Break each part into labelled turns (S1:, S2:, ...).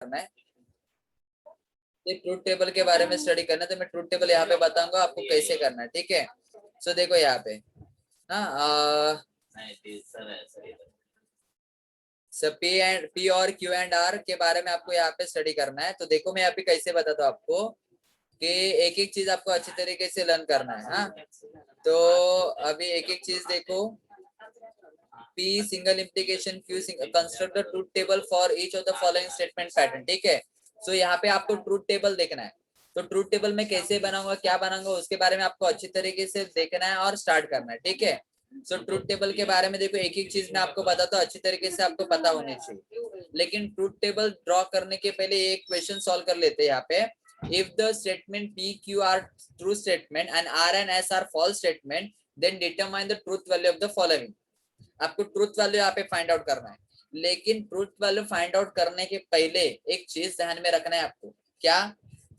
S1: करना है, truth table के बारे में स्टडी करना है, तो मैं ट्रूथ टेबल यहाँ पे बताऊंगा आपको कैसे करना है, ठीक है। सो देखो यहाँ पे हाँ पी और क्यू एंड आर के बारे में आपको यहाँ पे स्टडी करना है। तो देखो मैं अभी कैसे बताता हूँ आपको कि एक एक चीज आपको अच्छी तरीके से लर्न करना है। हाँ तो अभी एक एक चीज देखो, P single implication, Q construct the truth table for each of the following statement pattern, ठीक है। सो यहाँ पे आपको ट्रूथ टेबल देखना है, तो ट्रूथ टेबल में कैसे बनाऊंगा, क्या बनाऊंगा, उसके बारे में आपको अच्छी तरीके से देखना है और स्टार्ट करना है, ठीक है। सो ट्रूथ टेबल के बारे में देखो, एक एक चीज मैं आपको बताता हूँ, अच्छी तरीके से आपको पता होनी चाहिए। लेकिन ट्रूथ टेबल ड्रॉ करने के पहले एक क्वेश्चन सॉल्व कर लेते हैं यहाँ पे। If the statement P, Q are true statement and R and S are false statement, then determine the truth value of the following. आपको ट्रूथ वैल्यू यहाँ पे फाइंड आउट करना है। लेकिन ट्रूथ वैल्यू फाइंड आउट करने के पहले एक चीज ध्यान में रखना है आपको। क्या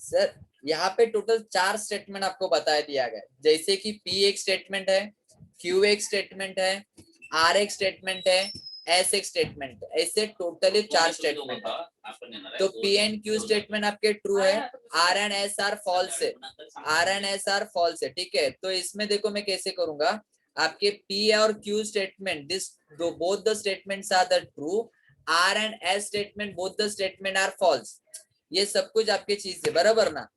S1: सर, यहाँ पे टोटल 4 स्टेटमेंट आपको बता दिया गया, जैसे कि P एक स्टेटमेंट है, Q एक स्टेटमेंट है, R एक स्टेटमेंट है, S एक स्टेटमेंट है, ऐसे टोटली 4 स्टेटमेंट है। तो P एंड Q स्टेटमेंट आपके ट्रू है, R and S are false है, R and S are false है, ठीक है। तो इसमें देखो मैं कैसे करूंगा, आपके P और Q statement this both the statements are the true, R and S statement both the statement are false, ये सब कुछ आपके चीज है, बराबर ना।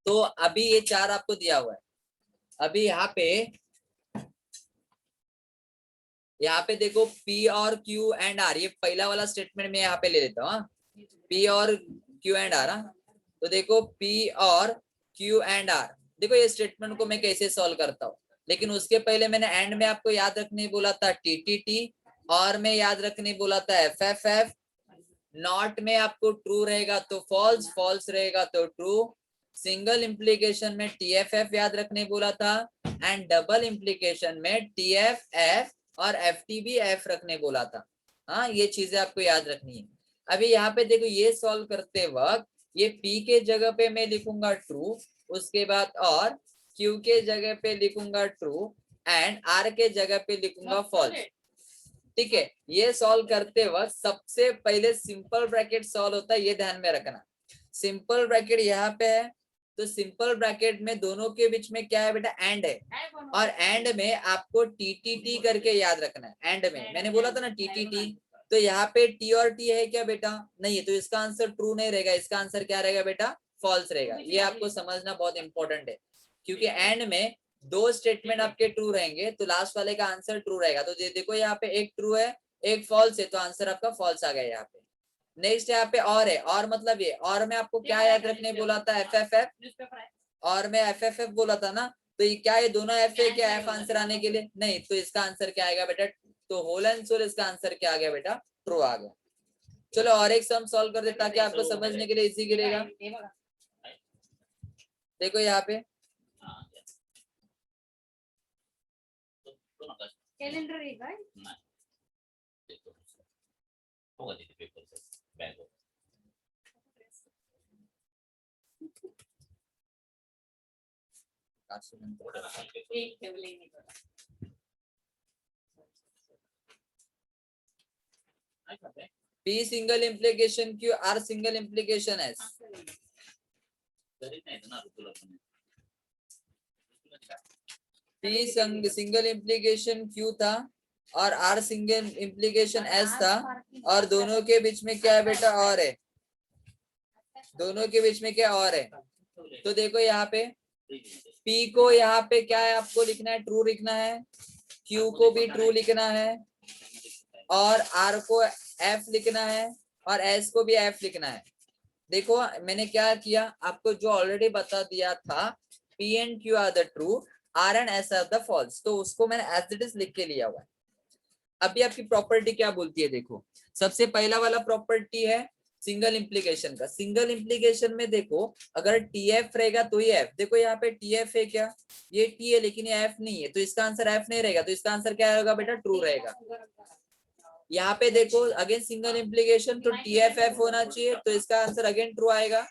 S1: तो अभी ये 4 आपको दिया हुआ है। अभी यहाँ पे देखो P और Q एंड R, ये पहला वाला स्टेटमेंट में यहाँ पे ले लेता हूँ, P और Q एंड R। तो देखो P और Q एंड R, देखो ये स्टेटमेंट को मैं कैसे सॉल्व करता हूँ। लेकिन उसके पहले मैंने एंड में आपको याद रखने बोला था TTT, और में याद रखने बोला था FFF, नॉट में आपको ट्रू रहेगा तो फॉल्स, फॉल्स रहेगा तो ट्रू, सिंगल इम्प्लीकेशन में TFF याद रखने बोला था, एंड डबल इम्प्लीकेशन में TFF और FT भी F रखने बोला था। हाँ ये चीजें आपको याद रखनी है। अभी यहाँ पे देखो ये सॉल्व करते वक्त ये P के जगह पे मैं लिखूंगा ट्रू, उसके बाद और Q के जगह पे लिखूंगा ट्रू एंड R के जगह पे लिखूंगा फॉल्स, ठीक है। ये सॉल्व करते वक्त सबसे पहले सिंपल ब्रैकेट सॉल्व होता है, ये ध्यान में रखना। सिंपल ब्रैकेट यहाँ पे है, तो सिंपल ब्रैकेट में दोनों के बीच में क्या है बेटा, एंड है, और एंड में आपको TTT करके याद रखना है। एंड में मैंने बोला था ना TTT, तो यहाँ पे T और T है क्या बेटा, नहीं है, तो इसका आंसर ट्रू नहीं रहेगा, इसका आंसर क्या रहेगा बेटा, फॉल्स रहेगा। ये आपको समझना बहुत इंपॉर्टेंट है, क्योंकि एंड में 2 स्टेटमेंट आपके ट्रू रहेंगे तो लास्ट वाले का आंसर ट्रू रहेगा। तो देखो यहाँ पे एक ट्रू है एक फॉल्स है, तो आंसर आपका फॉल्स आ गया यहाँ पे। नेक्स्ट यहाँ पे और है, और मतलब ये और में आपको क्या याद रखने बोला था, FFF, और में FFF बोला था ना, तो ये क्या है, दोनों F है क्या F आंसर आने के लिए, नहीं, तो इसका आंसर क्या आएगा बेटा, तो होल एंड सोल इसका आंसर क्या आ गया बेटा, ट्रू आ गया। चलो और एक सम सॉल्व कर दे ताकि आपको समझने के लिए इजी गिरेगा। देखो यहाँ पे
S2: कैलेंडर एक है
S3: होगा दीदी पेपर से बैग हो
S2: एक टेबल नहीं पड़ा
S1: P single implication Q, R single implication S। P single implication Q था और R सिंगल इम्प्लीकेशन S था, और दोनों के बीच में क्या है बेटा, और है, दोनों के बीच में क्या और है। तो देखो यहाँ पे P को यहाँ पे क्या है आपको लिखना है, ट्रू लिखना है, Q को भी ट्रू लिखना है, और R को F लिखना है, और S को भी F लिखना है। देखो मैंने क्या किया, आपको जो ऑलरेडी बता दिया था, P and Q are the true, R and S are the false, तो उसको मैंने एज इट इज लिख के लिया हुआ है। अभी आपकी प्रॉपर्टी क्या बोलती है, देखो सबसे पहला वाला प्रॉपर्टी है सिंगल इम्प्लीकेशन का। सिंगल इम्प्लीकेशन में देखो अगर TF रहेगा तो ये F, देखो यहाँ पे TF है क्या, ये T है लेकिन ये F नहीं है, तो इसका आंसर F नहीं रहेगा, तो इसका आंसर क्या होगा बेटा, ट्रू रहेगा। यहाँ पे देखो अगेन सिंगल इम्प्लीकेशन, तो TFF होना चाहिए, तो इसका आंसर अगेन ट्रू आएगा।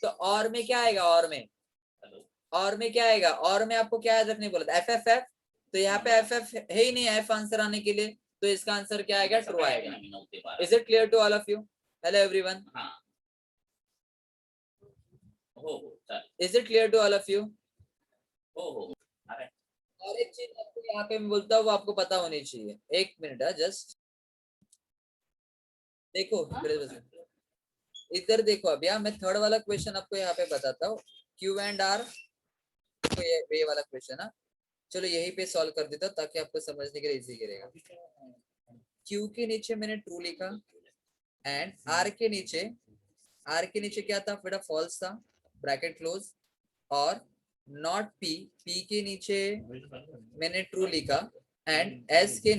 S1: तो और में क्या आएगा, और में क्या आएगा, और में आपको क्या याद रखने बोला था, FFF, तो यहाँ पे FF है ही नहीं F आंसर आने के लिए, तो इसका आंसर क्या आएगा, ट्रू आएगा। Is it clear to all of you. Hello everyone,
S3: हाँ हो चालेल
S1: is it clear to all of you?
S3: हो अरे
S1: और एक चीज आपको यहाँ पे मैं बोलता हूँ वो आपको पता होनी चाहिए। एक मिनट है जस्ट, देखो इधर देखो। अब यहाँ मैं थर्ड वाला क्वेश्चन आपको यहाँ पे बताता हूँ, क्यू एंड आर। तो ये वाला क्वेश्चन है, चलो यही पे सॉल्व कर देता हूँ ताकि आपको समझने के लिए इजी रहेगा। क्यू के नीचे मैंने ट्रू लिखा एंड आर के नीचे क्या था बेटा, फॉल्स था, ब्रैकेट क्लोज। और नॉट पी, पी के नीचे मैंने ट्रू लिखा एंड एस के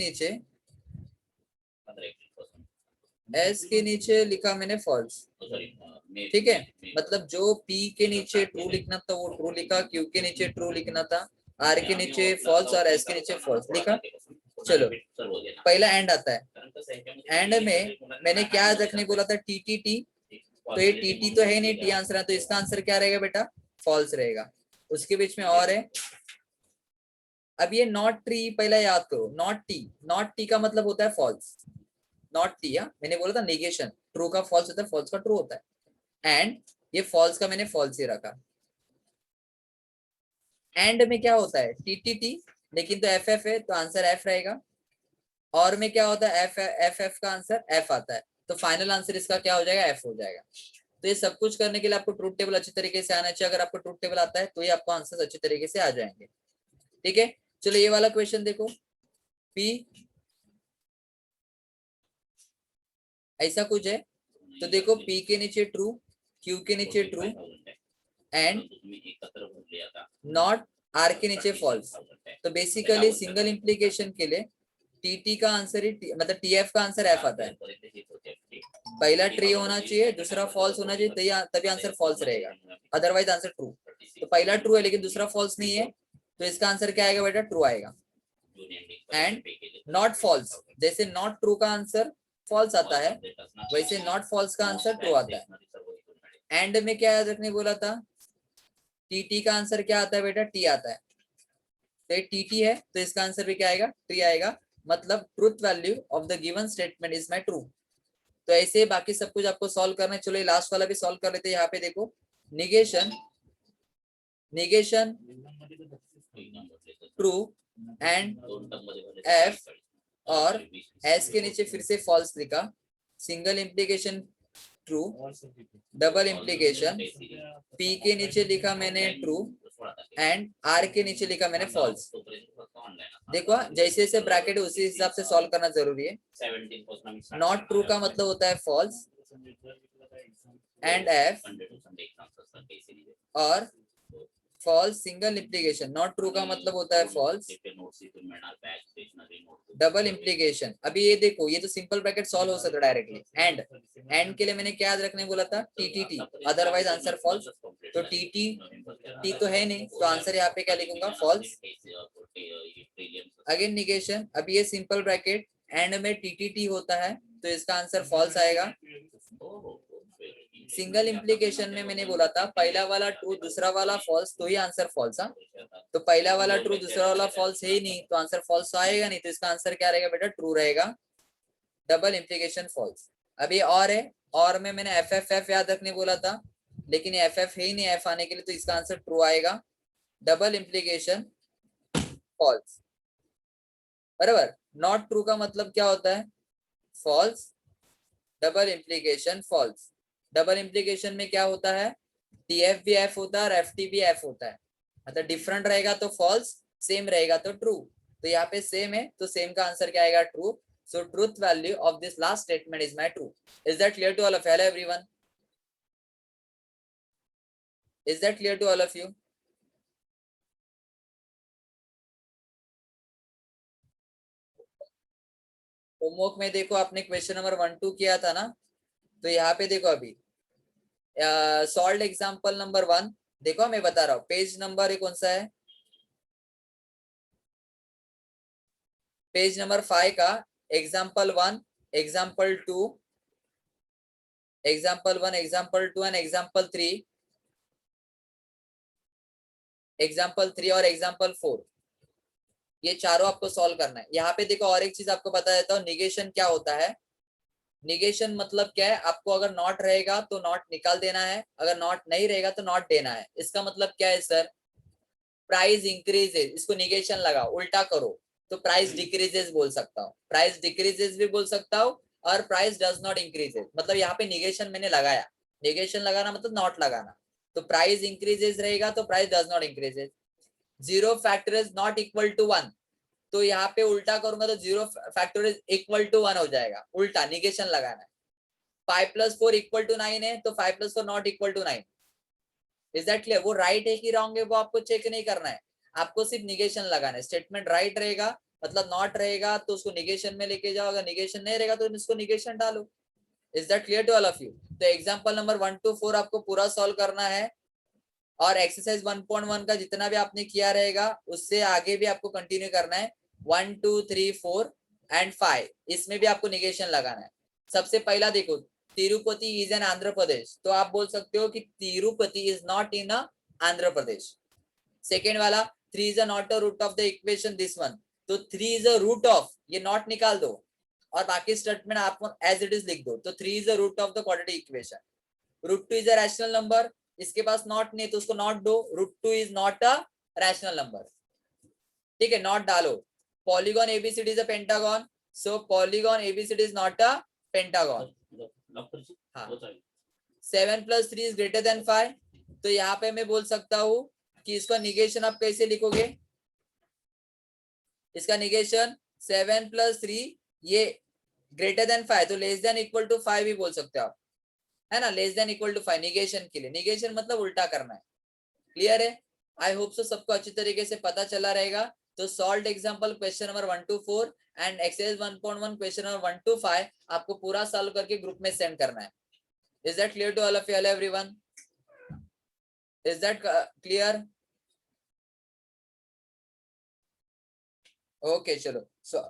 S1: नीचे लिखा मैंने फॉल्स। ठीक है, मतलब जो पी के नीचे ट्रू लिखना था वो ट्रू लिखा, क्यू के नीचे ट्रू लिखना था, आर के नीचे फॉल्स और एस के नीचे फॉल्स लिखा। चलो पहला एंड आता है, एंड में मैंने क्या रखने बोला था, टी टी टी। तो ये टी टी तो है नहीं, टी आंसर है, तो इसका आंसर क्या रहेगा बेटा, फॉल्स रहेगा। उसके बीच में और है। अब ये नॉट ट्री पहला याद करो, नॉट टी का मतलब होता है फॉल्स, नॉट टी। मैंने बोला था नेगेशन, ट्रू का फॉल्स होता है, फॉल्स का ट्रू होता है। एंड ये फॉल्स का मैंने फॉल्स ही रखा। एंड में क्या होता है, टी टी टी, लेकिन तो एफ एफ है तो आंसर एफ रहेगा। और में क्या होता है, एफ एफ एफ का आंसर एफ आता है, तो फाइनल आंसर इसका क्या हो जाएगा, एफ हो जाएगा। तो ये सब कुछ करने के लिए आपको ट्रूथ टेबल अच्छी तरीके से आना चाहिए। अगर आपको ट्रूथ टेबल आता है तो ये आपको आंसर अच्छी तरीके से आ जाएंगे। ठीक है, चलो ये वाला क्वेश्चन देखो। पी ऐसा कुछ है, तो देखो पी के नीचे ट्रू, क्यू के नीचे ट्रू एंड नॉट आर के नीचे फॉल्स। तो बेसिकली सिंगल इंप्लीकेशन के लिए टीटी का आंसर ही मतलब टीएफ का आंसर एफ आता है। पहला ट्री होना चाहिए, दूसरा फॉल्स होना चाहिए, तभी आंसर फॉल्स रहेगा, अदरवाइज आंसर ट्रू। तो पहला ट्रू है लेकिन दूसरा फॉल्स नहीं है, तो इसका आंसर क्या आएगा बेटा, ट्रू आएगा। एंड नॉट फॉल्स, जैसे नॉट ट्रू का आंसर फॉल्स आता है, वैसे नॉट फॉल्स का आंसर ट्रू आता है। एंड में क्या याद रखने बोला था, टी का आंसर क्या आता है बेटा, टी आता है। तो टी है तो इसका आंसर भी क्या आएगा, टी आएगा। मतलब truth value of the given statement is my true. तो ऐसे बाकी सब कुछ आपको सॉल्व करना है। चलो ये लास्ट वाला भी सॉल्व कर लेते हैं। यहाँ पे देखो, निगेशन ट्रू एंड एफ और एस के नीचे फिर से फॉल्स लिखा, single implication true, double implication P के नीचे लिखा मैंने ट्रू एंड आर के नीचे लिखा मैंने फॉल्स। देखो जैसे जैसे ब्रैकेट उसी हिसाब से सॉल्व करना जरूरी है। नॉट ट्रू का मतलब होता है फॉल्स एंड एफ और false single implication. Not true का मतलब होता है फॉल्स, डबल इंप्लीकेशन। अभी ये देखो, ये तो सिंपल ब्रैकेट सॉल्व हो सकता है डायरेक्टली। एंड के लिए मैंने क्या याद रखने बोला था, टी, अदरवाइज आंसर फॉल्स। तो टी तो है नहीं, तो आंसर यहाँ पे क्या लिखूंगा, फॉल्स। अगेन निगेशन, अभी ये सिंपल ब्रैकेट एंड में टी होता है तो इसका आंसर फॉल्स आएगा। सिंगल इंप्लीकेशन में मैंने बोला था पहला वाला ट्रू दूसरा वाला फॉल्स, तो ही आंसर फॉल्स। तो पहला वाला ट्रू दूसरा वाला फॉल्स है ही नहीं, तो आंसर फॉल्स तो आएगा नहीं, तो इसका आंसर क्या रहेगा बेटा, ट्रू रहेगा। Double implication false. अभी और है, और में मैंने एफ एफ एफ याद रखने बोला था, लेकिन एफ एफ है ही नहीं एफ आने के लिए, तो इसका आंसर ट्रू आएगा। डबल इंप्लीकेशन फॉल्स, बराबर। नॉट ट्रू का मतलब क्या होता है, false, double implication false. Double implication में क्या होता है, टीएफ भी एफ होता है और एफटी भी एफ होता है। मतलब डिफरेंट रहेगा तो फॉल्स, सेम रहेगा तो ट्रू। तो यहाँ पे सेम है तो सेम का आंसर क्या आएगा, true. So truth value of this last statement is my true. Is that clear to all of, hello everyone, is that clear to all of you? Homework में देखो आपने क्वेश्चन नंबर 1 2 किया था ना, तो यहाँ पे देखो अभी सॉल्व एग्जाम्पल नंबर 1। देखो मैं बता रहा हूँ, पेज नंबर ये कौन सा है, पेज नंबर 5 का example 1, example 2, example 1, example 2 and example 3, example 3 और एग्जाम्पल 4, ये चारों आपको सॉल्व करना है। यहाँ पे देखो और एक चीज आपको बता देता हूँ, निगेशन क्या होता है। निगेशन मतलब क्या है, आपको अगर नॉट रहेगा तो नॉट निकाल देना है, अगर नॉट नहीं रहेगा तो नॉट देना है। इसका मतलब क्या है सर, प्राइस इंक्रीजेस, इसको निगेशन लगा, उल्टा करो तो प्राइस डिक्रीजेस बोल सकता हूँ, प्राइस डिक्रीजेस भी बोल सकता हूँ, और प्राइस डज नॉट इंक्रीजेस, मतलब यहाँ पे निगेशन मैंने लगाया, निगेशन लगाना मतलब नॉट लगाना, तो प्राइस इंक्रीजेस रहेगा तो price does not increases. Zero factorial not equal to 1, तो यहाँ पे उल्टा करूंगा तो जीरो फैक्टोरियल इक्वल टू 1 हो जाएगा, उल्टा निगेशन लगाना है। 5+4 इक्वल टू 9 है, तो 5+4 not equal to 9। Is that clear? वो राइट है कि रॉन्ग है वो आपको चेक नहीं करना है, आपको सिर्फ निगेशन लगाना है। स्टेटमेंट राइट रहेगा मतलब नॉट रहेगा तो उसको निगेशन में लेके जाओ, अगर निगेशन नहीं रहेगा तो इसको निगेशन डालो। Is that clear to all of you? तो एग्जांपल नंबर 1 to 4 आपको पूरा सॉल्व करना है, और एक्सरसाइज 1.1 का जितना भी आपने किया रहेगा उससे आगे भी आपको कंटिन्यू करना है। 1 2 3 4 एंड 5 इसमें भी आपको निगेशन लगाना है। सबसे पहला देखो, तिरुपति इज एन आंध्र प्रदेश, तो आप बोल सकते हो कि Tirupati is not in Andhra Pradesh. Second वाला, 3 is not a root of the equation this one, तो 3 इज अ रूट ऑफ, ये नॉट निकाल दो और बाकी स्टेटमेंट आप एज इट इज लिख दो, तो 3 is the root of the quadratic equation. Root 2 is a rational number, इसके पास नॉट नहीं तो उसको नॉट दो, root 2 is not a rational number, ठीक है, नॉट डालो। Polygon ABCD is a pentagon, so polygon ABCD is not a pentagon. हाँ, 7+3 इज ग्रेटर देन 5, तो यहाँ पे मैं बोल सकता हूँ कि इसका निगेशन आप कैसे लिखोगे, इसका निगेशन 7+3 ये ग्रेटर देन 5, तो लेस देन इक्वल टू 5 भी बोल सकते हो आप, है ना, less than equal to 5 negation के लिए, निगेशन मतलब उल्टा करना है। क्लियर है? आई होप सो सबको अच्छी तरीके से पता चला रहेगा। तो solve example question number 1 to 4 and exercise 1.1 question number 1 to 5 आपको पूरा सॉल्व करके ग्रुप में सेंड करना है। Is that clear to all of you? Hello everyone, is that clear? Okay चलो, सो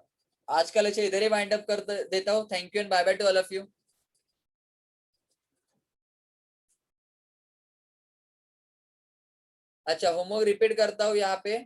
S1: आज का लेक्चर इधर ही वाइंड अप कर देता हूँ। Thank you and bye bye to all of you. अच्छा, होमवर्क रिपीट करता हूँ यहाँ पे।